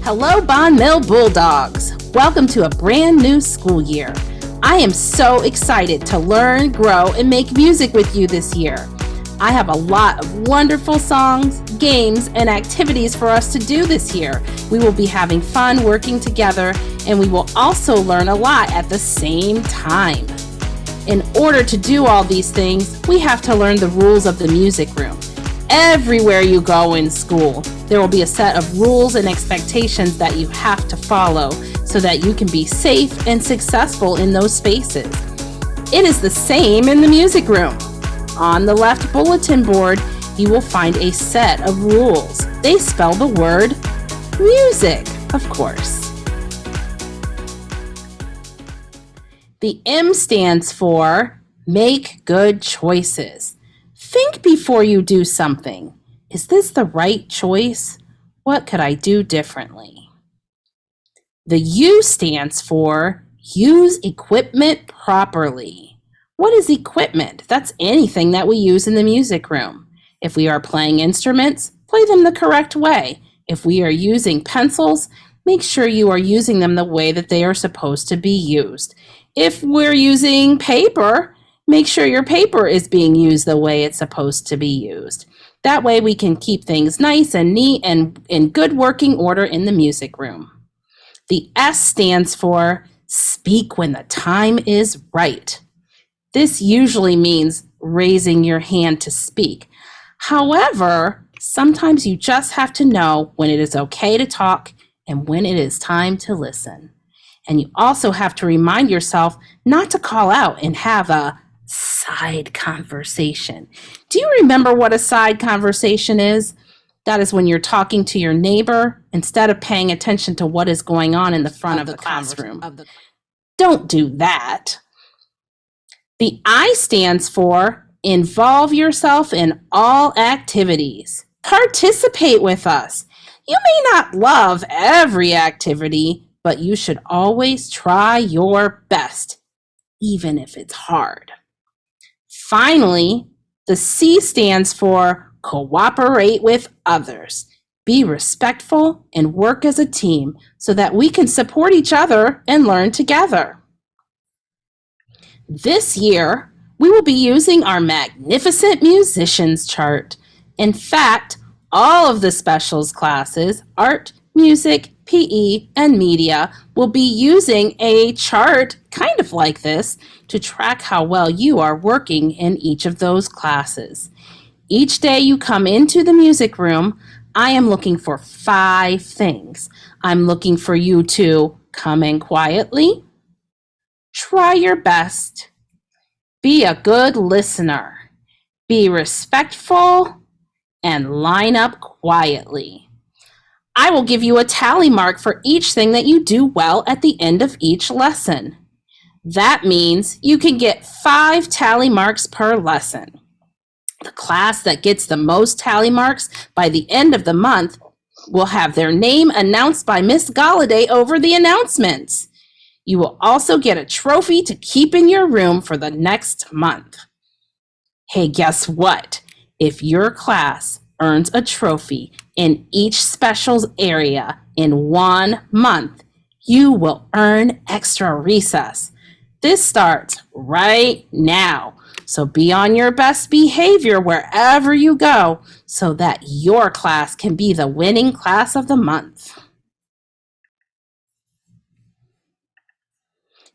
Hello, Bond Mill Bulldogs. Welcome to a brand new school year. I am so excited to learn, grow, and make music with you this year. I have a lot of wonderful songs, games, and activities for us to do this year. We will be having fun working together, and we will also learn a lot at the same time. In order to do all these things, we have to learn the rules of the music room. Everywhere you go in school, there will be a set of rules and expectations that you have to follow so that you can be safe and successful in those spaces. It is the same in the music room. On the left bulletin board, you will find a set of rules. They spell the word music, of course. The M stands for make good choices. Think before you do something. Is this the right choice? What could I do differently? The U stands for use equipment properly. What is equipment? That's anything that we use in the music room. If we are playing instruments, play them the correct way. If we are using pencils, make sure you are using them the way that they are supposed to be used. If we're using paper, make sure your paper is being used the way it's supposed to be used. That way we can keep things nice and neat and in good working order in the music room. The S stands for speak when the time is right. This usually means raising your hand to speak. However, sometimes you just have to know when it is okay to talk and when it is time to listen. And you also have to remind yourself not to call out and have a side conversation. Do you remember what a side conversation is? That is when you're talking to your neighbor instead of paying attention to what is going on in the front of the classroom. Don't do that. The I stands for involve yourself in all activities. Participate with us. You may not love every activity, but you should always try your best, even if it's hard. Finally, the C stands for cooperate with others. Be respectful and work as a team so that we can support each other and learn together. This year, we will be using our magnificent musicians chart. In fact, all of the specials classes, art, music, PE, and media, will be using a chart kind of like this to track how well you are working in each of those classes. Each day you come into the music room, I am looking for 5 things. I'm looking for you to come in quietly, try your best, be a good listener, be respectful, and line up quietly. I will give you a tally mark for each thing that you do well at the end of each lesson. That means you can get 5 tally marks per lesson. The class that gets the most tally marks by the end of the month will have their name announced by Miss Galladay over the announcements. You will also get a trophy to keep in your room for the next month. Hey, guess what? If your class earns a trophy in each specials area in 1 month, you will earn extra recess. This starts right now. So be on your best behavior wherever you go so that your class can be the winning class of the month.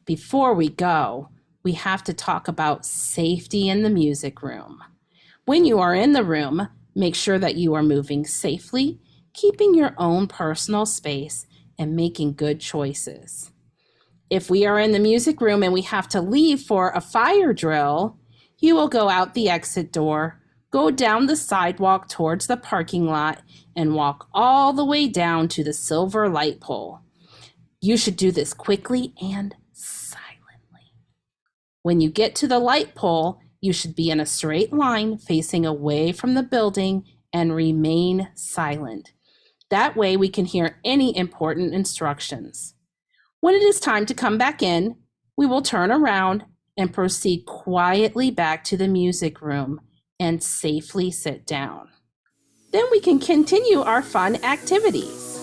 Before we go, we have to talk about safety in the music room. When you are in the room, make sure that you are moving safely, keeping your own personal space, and making good choices. If we are in the music room and we have to leave for a fire drill, you will go out the exit door, go down the sidewalk towards the parking lot, and walk all the way down to the silver light pole. You should do this quickly and silently. When you get to the light pole, you should be in a straight line facing away from the building and remain silent. That way we can hear any important instructions. When it is time to come back in, we will turn around and proceed quietly back to the music room and safely sit down. Then we can continue our fun activities.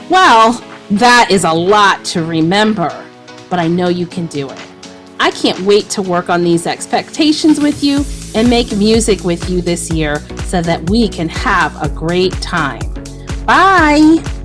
Well, that is a lot to remember, but I know you can do it. I can't wait to work on these expectations with you and make music with you this year so that we can have a great time. Bye!